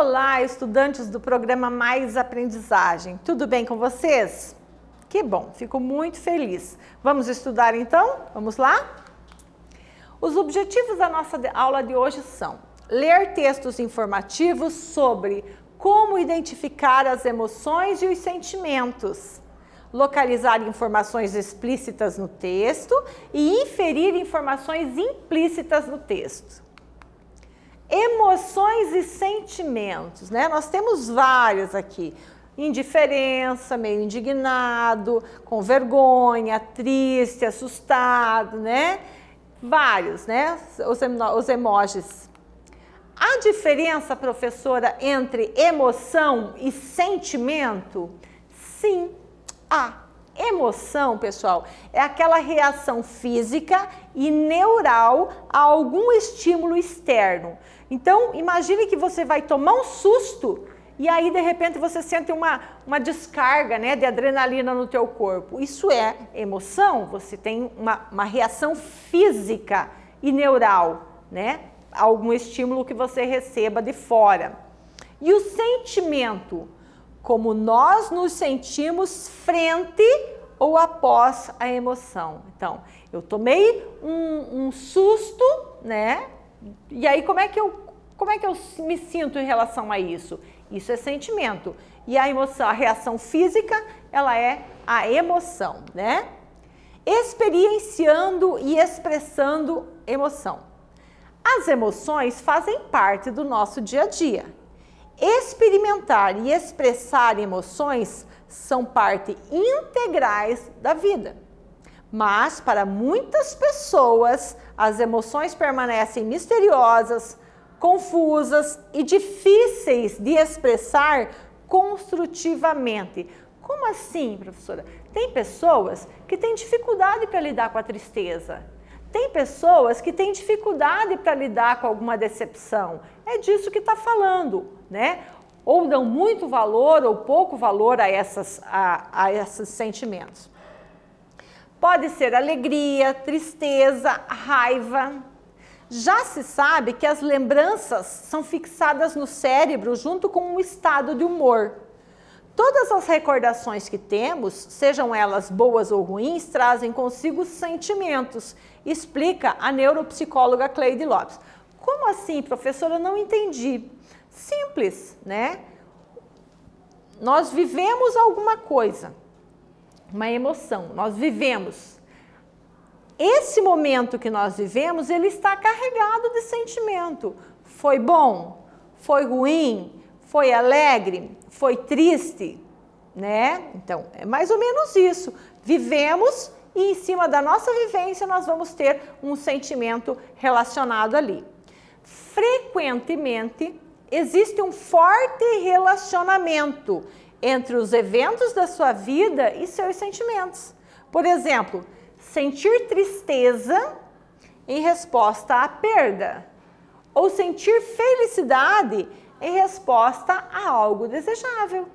Olá, estudantes do programa Mais Aprendizagem. Tudo bem com vocês? Que bom, fico muito feliz. Vamos estudar então? Vamos lá? Os objetivos da nossa aula de hoje são ler textos informativos sobre como identificar as emoções e os sentimentos, localizar informações explícitas no texto e inferir informações implícitas no texto. Emoções e sentimentos, né? Nós temos vários aqui. Indiferença, meio indignado, com vergonha, triste, assustado, né? Vários, né? Os emojis. A diferença, professora, entre emoção e sentimento? Sim, há. Emoção, pessoal, é aquela reação física e neural a algum estímulo externo. Então, imagine que você vai tomar um susto e aí, de repente, você sente uma descarga, né, de adrenalina no teu corpo. Isso é emoção, você tem uma reação física e neural, né, a algum estímulo que você receba de fora. E o sentimento? Como nós nos sentimos frente ou após a emoção. Então, eu tomei um susto, né? E aí, como é que eu me sinto em relação a isso? Isso é sentimento. E a emoção, a reação física, ela é a emoção, né? Experienciando e expressando emoção. As emoções fazem parte do nosso dia a dia. Experimentar e expressar emoções são parte integrais da vida. Mas, para muitas pessoas, as emoções permanecem misteriosas, confusas e difíceis de expressar construtivamente. Como assim, professora? Tem pessoas que têm dificuldade para lidar com a tristeza. Tem pessoas que têm dificuldade para lidar com alguma decepção. É disso que está falando, né? Ou dão muito valor ou pouco valor a esses sentimentos. Pode ser alegria, tristeza, raiva. Já se sabe que as lembranças são fixadas no cérebro junto com um estado de humor. Todas as recordações que temos, sejam elas boas ou ruins, trazem consigo sentimentos, explica a neuropsicóloga Cleide Lopes. Como assim, professora? Eu não entendi. Simples, né? Nós vivemos alguma coisa, uma emoção, nós vivemos. Esse momento que nós vivemos, ele está carregado de sentimento. Foi bom? Foi ruim? Foi alegre? Foi triste? Né? Então, é mais ou menos isso. Vivemos e em cima da nossa vivência nós vamos ter um sentimento relacionado ali. Frequentemente, existe um forte relacionamento entre os eventos da sua vida e seus sentimentos. Por exemplo, sentir tristeza em resposta à perda, ou sentir felicidade em resposta a algo desejável,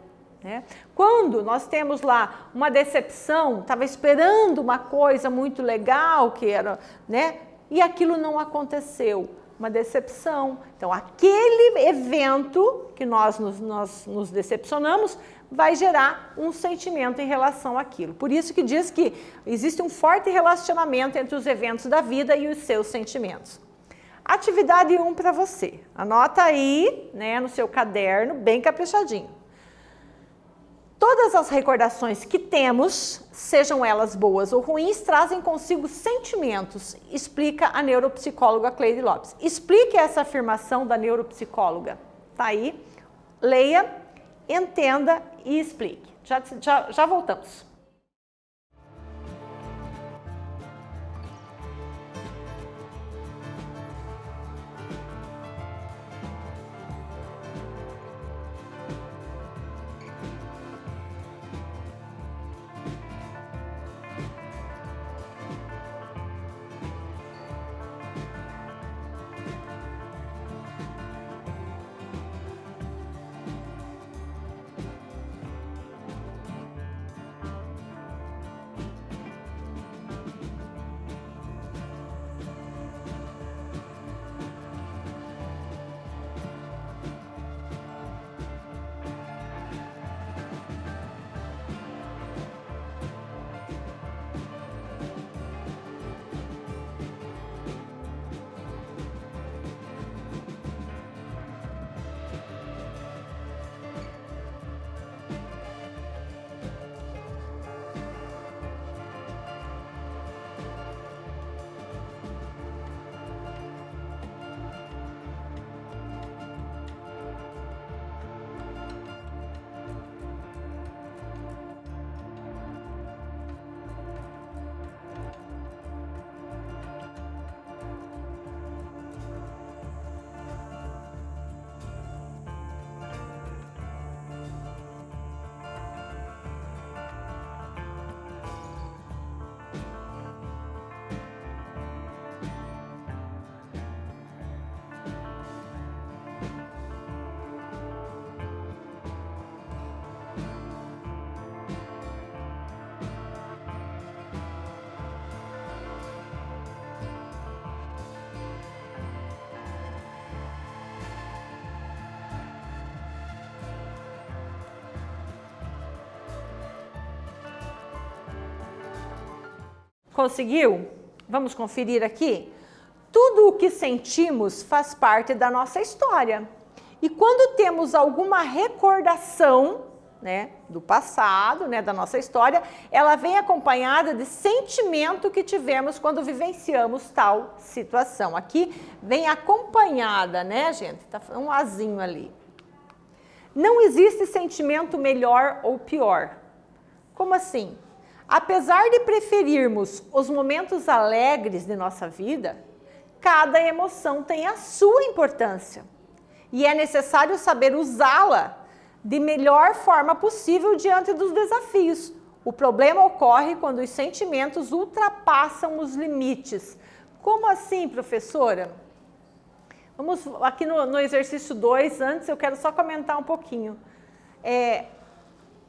né? Quando nós temos lá uma decepção, estava esperando uma coisa muito legal que era, né? E aquilo não aconteceu, uma decepção. Então, aquele evento que nós nos decepcionamos vai gerar um sentimento em relação àquilo. Por isso que diz que existe um forte relacionamento entre os eventos da vida e os seus sentimentos. Atividade 1 para você. Anota aí, né, no seu caderno, bem caprichadinho. Todas as recordações que temos, sejam elas boas ou ruins, trazem consigo sentimentos, explica a neuropsicóloga Cleide Lopes. Explique essa afirmação da neuropsicóloga. Tá aí, leia, entenda e explique. Já voltamos. Conseguiu? Vamos conferir aqui? Tudo o que sentimos faz parte da nossa história. E quando temos alguma recordação, né, do passado, né, da nossa história, ela vem acompanhada de sentimento que tivemos quando vivenciamos tal situação. Aqui vem acompanhada, né, gente? Tá um azinho ali. Não existe sentimento melhor ou pior. Como assim? Apesar de preferirmos os momentos alegres de nossa vida, cada emoção tem a sua importância. E é necessário saber usá-la de melhor forma possível diante dos desafios. O problema ocorre quando os sentimentos ultrapassam os limites. Como assim, professora? Vamos aqui no exercício 2, antes eu quero só comentar um pouquinho.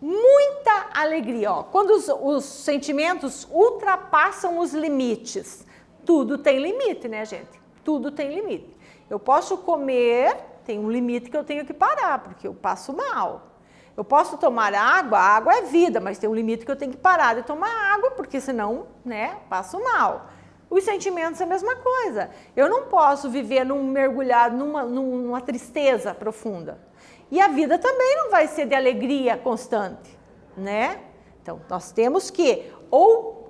Muita alegria, ó. Quando os sentimentos ultrapassam os limites. Tudo tem limite, né, gente? Tudo tem limite. Eu posso comer, tem um limite que eu tenho que parar, porque eu passo mal. Eu posso tomar água, a água é vida, mas tem um limite que eu tenho que parar de tomar água, porque senão, né, passo mal. Os sentimentos é a mesma coisa. Eu não posso viver mergulhado numa tristeza profunda. E a vida também não vai ser de alegria constante, né? Então, nós temos que,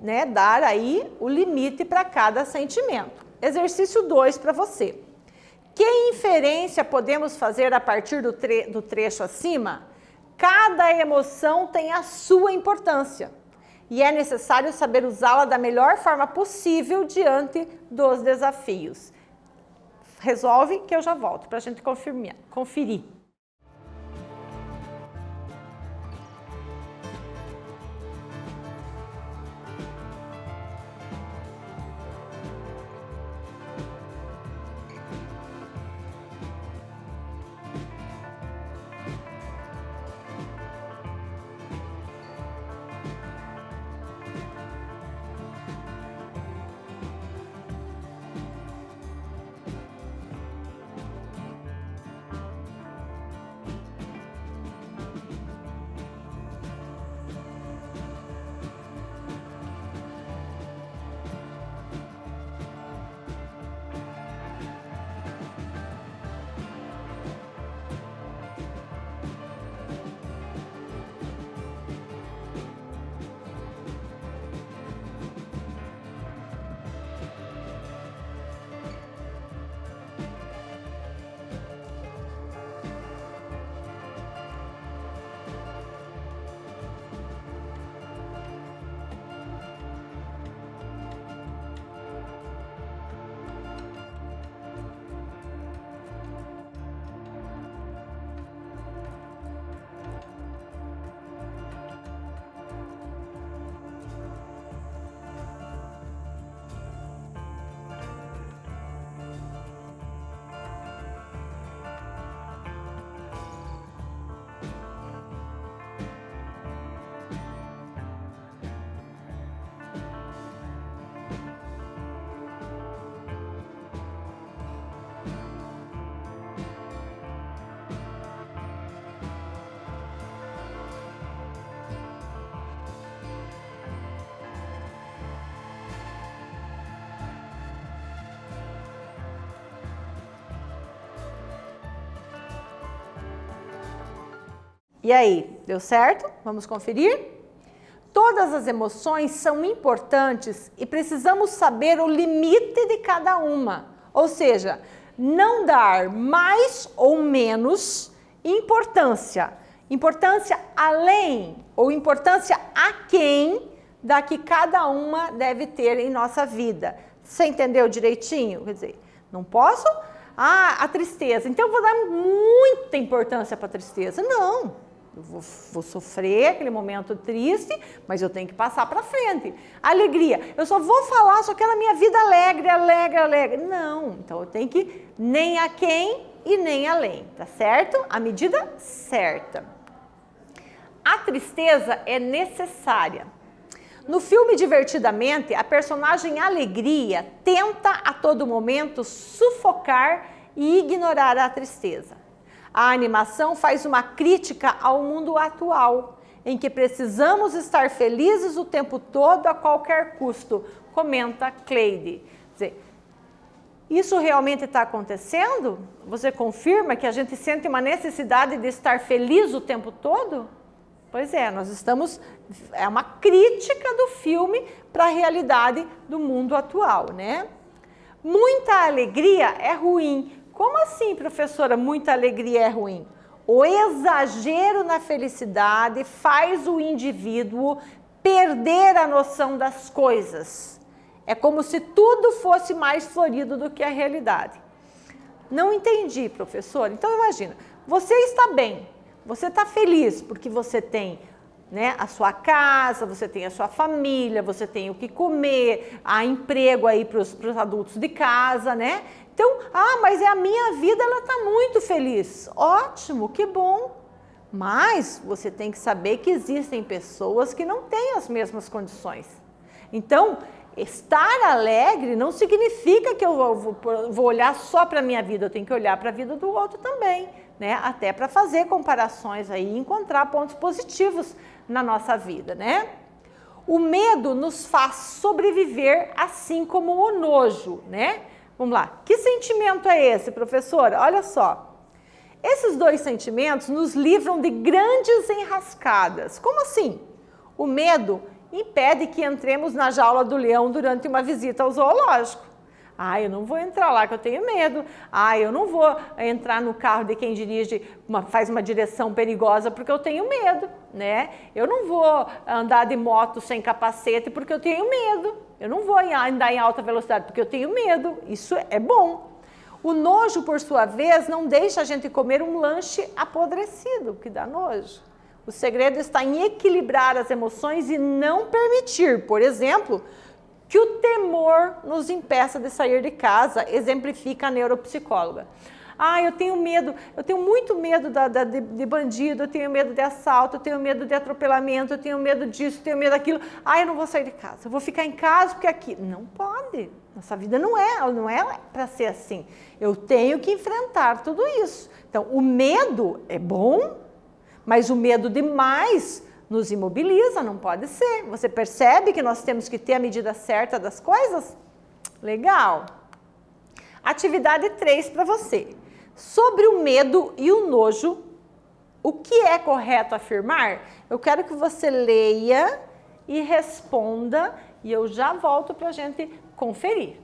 né, dar aí o limite para cada sentimento. Exercício 2 para você. Que inferência podemos fazer a partir do trecho acima? Cada emoção tem a sua importância e é necessário saber usá-la da melhor forma possível diante dos desafios. Resolve que eu já volto para a gente conferir. E aí, deu certo? Vamos conferir? Todas as emoções são importantes e precisamos saber o limite de cada uma. Ou seja, não dar mais ou menos importância. Importância além ou importância a quem da que cada uma deve ter em nossa vida. Você entendeu direitinho? Quer dizer, não posso... a tristeza. Então, eu vou dar muita importância para a tristeza. Não. Eu vou sofrer aquele momento triste, mas eu tenho que passar para frente. Alegria. Eu só vou falar, só quero a minha vida alegre, alegre, alegre. Não. Então, eu tenho que nem a quem e nem além. Tá certo? A medida certa. A tristeza é necessária. No filme Divertidamente, a personagem Alegria tenta a todo momento sufocar e ignorar a tristeza. A animação faz uma crítica ao mundo atual, em que precisamos estar felizes o tempo todo a qualquer custo, comenta Cleide. Quer dizer, isso realmente está acontecendo? Você confirma que a gente sente uma necessidade de estar feliz o tempo todo? Pois é, nós estamos... É uma crítica do filme para a realidade do mundo atual, né? Muita alegria é ruim. Como assim, professora, muita alegria é ruim? O exagero na felicidade faz o indivíduo perder a noção das coisas. É como se tudo fosse mais florido do que a realidade. Não entendi, professor. Então, imagina, você está bem, você está feliz porque você tem, né, a sua casa, você tem a sua família, você tem o que comer, há emprego aí para os adultos de casa, né? Então, mas a minha vida, ela está muito feliz. Ótimo, que bom. Mas você tem que saber que existem pessoas que não têm as mesmas condições. Então, estar alegre não significa que eu vou olhar só para a minha vida, eu tenho que olhar para a vida do outro também, né? Até para fazer comparações aí e encontrar pontos positivos na nossa vida, né? O medo nos faz sobreviver, assim como o nojo, né? Vamos lá, que sentimento é esse, professora? Olha só, esses dois sentimentos nos livram de grandes enrascadas. Como assim? O medo impede que entremos na jaula do leão durante uma visita ao zoológico. Eu não vou entrar lá que eu tenho medo. Eu não vou entrar no carro de quem dirige, faz uma direção perigosa porque eu tenho medo, né? Eu não vou andar de moto sem capacete porque eu tenho medo. Eu não vou andar em alta velocidade porque eu tenho medo. Isso é bom. O nojo, por sua vez, não deixa a gente comer um lanche apodrecido, que dá nojo. O segredo está em equilibrar as emoções e não permitir, por exemplo, que o temor nos impeça de sair de casa, exemplifica a neuropsicóloga. Eu tenho medo, eu tenho muito medo de bandido, eu tenho medo de assalto, eu tenho medo de atropelamento, eu tenho medo disso, eu tenho medo daquilo. Eu não vou sair de casa, eu vou ficar em casa porque aqui... Não pode, nossa vida não é para ser assim. Eu tenho que enfrentar tudo isso. Então, o medo é bom, mas o medo demais nos imobiliza, não pode ser. Você percebe que nós temos que ter a medida certa das coisas? Legal. Atividade 3 para você. Sobre o medo e o nojo, o que é correto afirmar? Eu quero que você leia e responda e eu já volto para a gente conferir.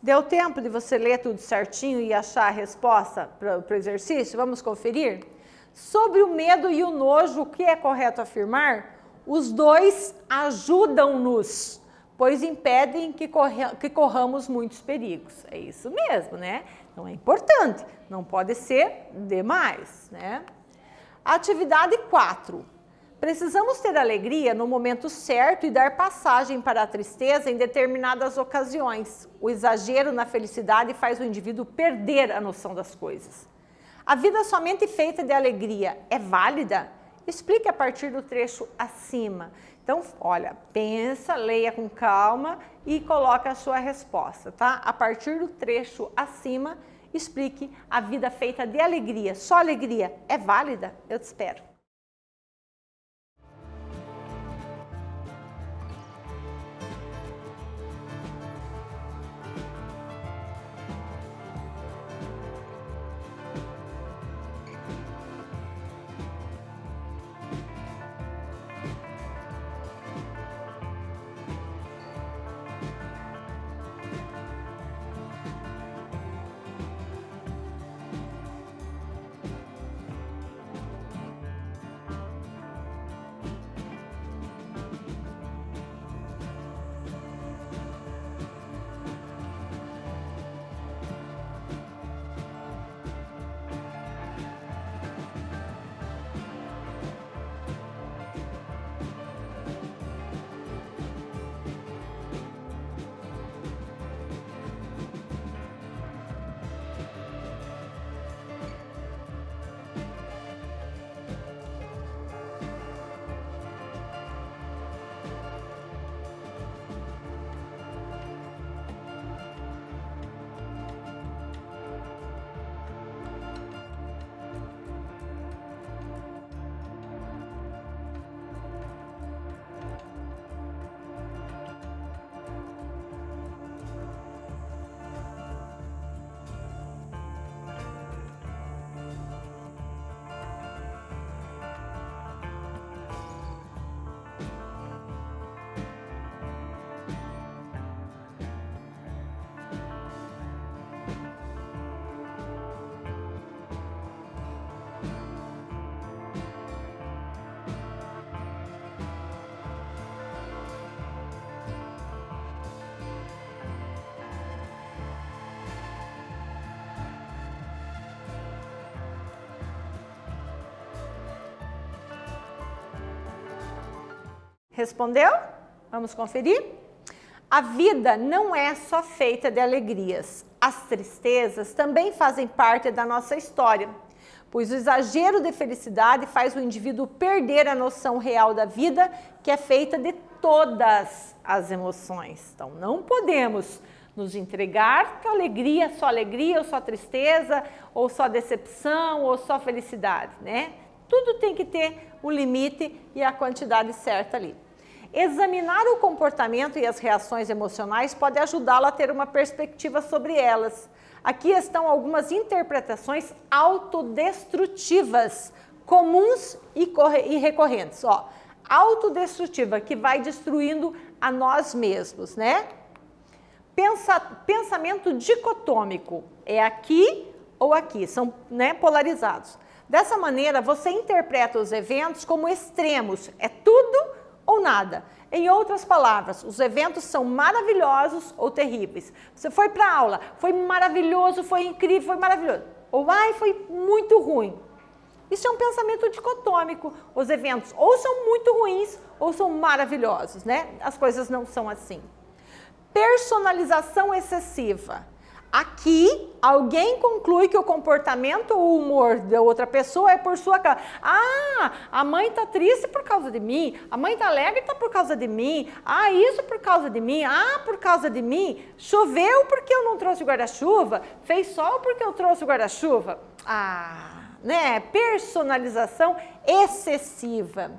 Deu tempo de você ler tudo certinho e achar a resposta para o exercício? Vamos conferir? Sobre o medo e o nojo, o que é correto afirmar? Os dois ajudam-nos, pois impedem que corramos muitos perigos. É isso mesmo, né? Então é importante, não pode ser demais, né? Atividade 4. Precisamos ter alegria no momento certo e dar passagem para a tristeza em determinadas ocasiões. O exagero na felicidade faz o indivíduo perder a noção das coisas. A vida somente feita de alegria é válida? Explique a partir do trecho acima. Então, olha, pensa, leia com calma e coloque a sua resposta, tá? A partir do trecho acima, explique a vida feita de alegria. Só alegria é válida? Eu te espero. Respondeu? Vamos conferir? A vida não é só feita de alegrias. As tristezas também fazem parte da nossa história, pois o exagero de felicidade faz o indivíduo perder a noção real da vida, que é feita de todas as emoções. Então, não podemos nos entregar para alegria, ou só tristeza, ou só decepção, ou só felicidade, né? Tudo tem que ter o limite e a quantidade certa ali. Examinar o comportamento e as reações emocionais pode ajudá-lo a ter uma perspectiva sobre elas. Aqui estão algumas interpretações autodestrutivas, comuns e recorrentes. Ó, autodestrutiva, que vai destruindo a nós mesmos, né? Pensamento dicotômico, é aqui ou aqui, são, né, polarizados. Dessa maneira, você interpreta os eventos como extremos, é tudo ou nada. Em outras palavras, os eventos são maravilhosos ou terríveis. Você foi para a aula, foi maravilhoso, foi incrível, foi maravilhoso. Ou foi muito ruim. Isso é um pensamento dicotômico. Os eventos ou são muito ruins ou são maravilhosos, né? As coisas não são assim. Personalização excessiva. Aqui, alguém conclui que o comportamento ou o humor da outra pessoa é por sua causa. Ah, a mãe está triste por causa de mim. A mãe está alegre por causa de mim. Ah, isso por causa de mim. Ah, por causa de mim. Choveu porque eu não trouxe guarda-chuva. Fez sol porque eu trouxe guarda-chuva. Ah, né? Personalização excessiva.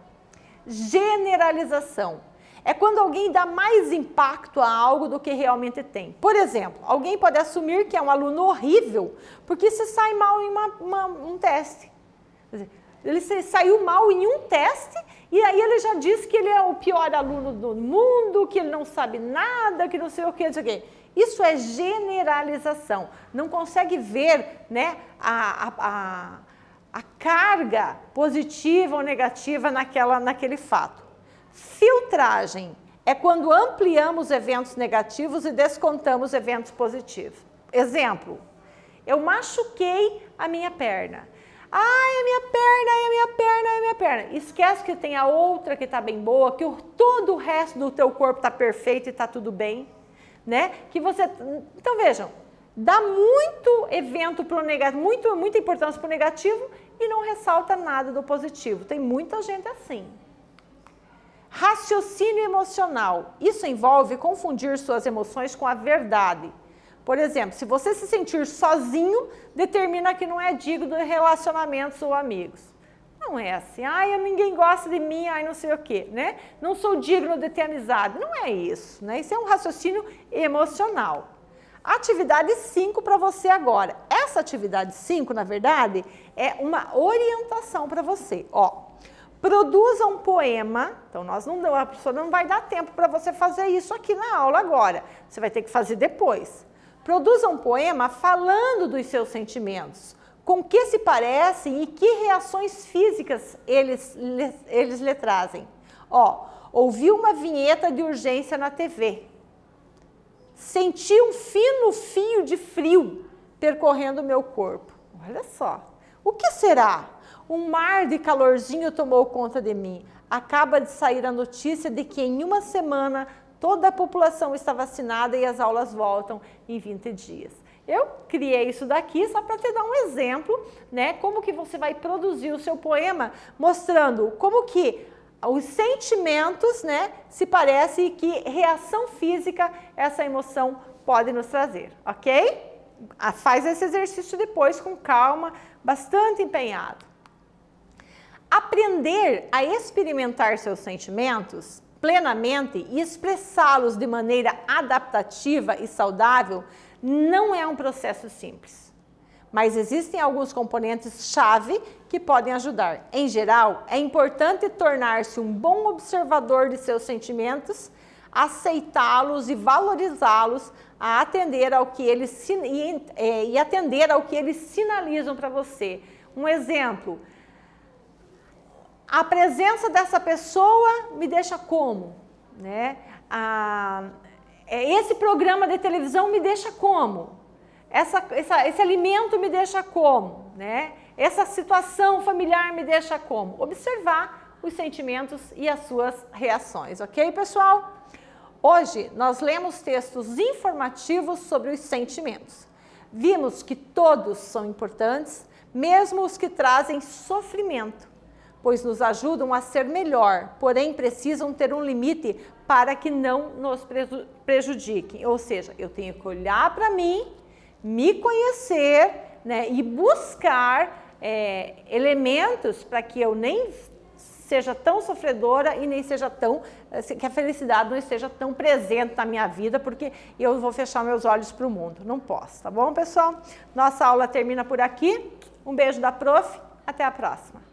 Generalização. É quando alguém dá mais impacto a algo do que realmente tem. Por exemplo, alguém pode assumir que é um aluno horrível porque se sai mal em um teste. Ele saiu mal em um teste e aí ele já diz que ele é o pior aluno do mundo, que ele não sabe nada, que não sei o que, não sei o que. Isso é generalização. Não consegue ver, né, a a carga positiva ou negativa naquele fato. Filtragem é quando ampliamos eventos negativos e descontamos eventos positivos. Exemplo, eu machuquei a minha perna. Ai, a minha perna, ai, a minha perna, ai, a minha perna. Esquece que tem a outra que está bem boa, que todo o resto do teu corpo está perfeito e está tudo bem, né? Que você... Então, vejam, dá muito evento para o negativo, muita importância para o negativo e não ressalta nada do positivo. Tem muita gente assim. Raciocínio emocional. Isso envolve confundir suas emoções com a verdade. Por exemplo, se você se sentir sozinho, determina que não é digno de relacionamentos ou amigos. Não é assim, ai, ninguém gosta de mim, ai, não sei o quê, né? Não sou digno de ter amizade. Não é isso, né? Isso é um raciocínio emocional. Atividade 5 para você agora. Essa atividade 5, na verdade, é uma orientação para você. Ó, produza um poema. Então, a professora não vai dar tempo para você fazer isso aqui na aula agora. Você vai ter que fazer depois. Produza um poema falando dos seus sentimentos, com que se parecem e que reações físicas eles lhe trazem. Ó, ouvi uma vinheta de urgência na TV. Senti um fino fio de frio percorrendo o meu corpo. Olha só. O que será? Um mar de calorzinho tomou conta de mim. Acaba de sair a notícia de que em uma semana toda a população está vacinada e as aulas voltam em 20 dias. Eu criei isso daqui só para te dar um exemplo, né? Como que você vai produzir o seu poema, mostrando como que os sentimentos, né, se parecem e que reação física essa emoção pode nos trazer, ok? Faz esse exercício depois com calma, bastante empenhado. Aprender a experimentar seus sentimentos plenamente e expressá-los de maneira adaptativa e saudável não é um processo simples. Mas existem alguns componentes-chave que podem ajudar. Em geral, é importante tornar-se um bom observador de seus sentimentos, aceitá-los e valorizá-los, a atender ao que eles atender ao que eles sinalizam para você. Um exemplo, a presença dessa pessoa me deixa como? Né? Esse programa de televisão me deixa como? Esse alimento me deixa como? Né? Essa situação familiar me deixa como? Observar os sentimentos e as suas reações, ok, pessoal? Hoje nós lemos textos informativos sobre os sentimentos. Vimos que todos são importantes, mesmo os que trazem sofrimento, pois nos ajudam a ser melhor, porém precisam ter um limite para que não nos prejudiquem. Ou seja, eu tenho que olhar para mim, me conhecer, né, e buscar elementos para que eu nem seja tão sofredora e nem seja que a felicidade não esteja tão presente na minha vida, porque eu vou fechar meus olhos para o mundo. Não posso, tá bom, pessoal? Nossa aula termina por aqui. Um beijo da prof. Até a próxima.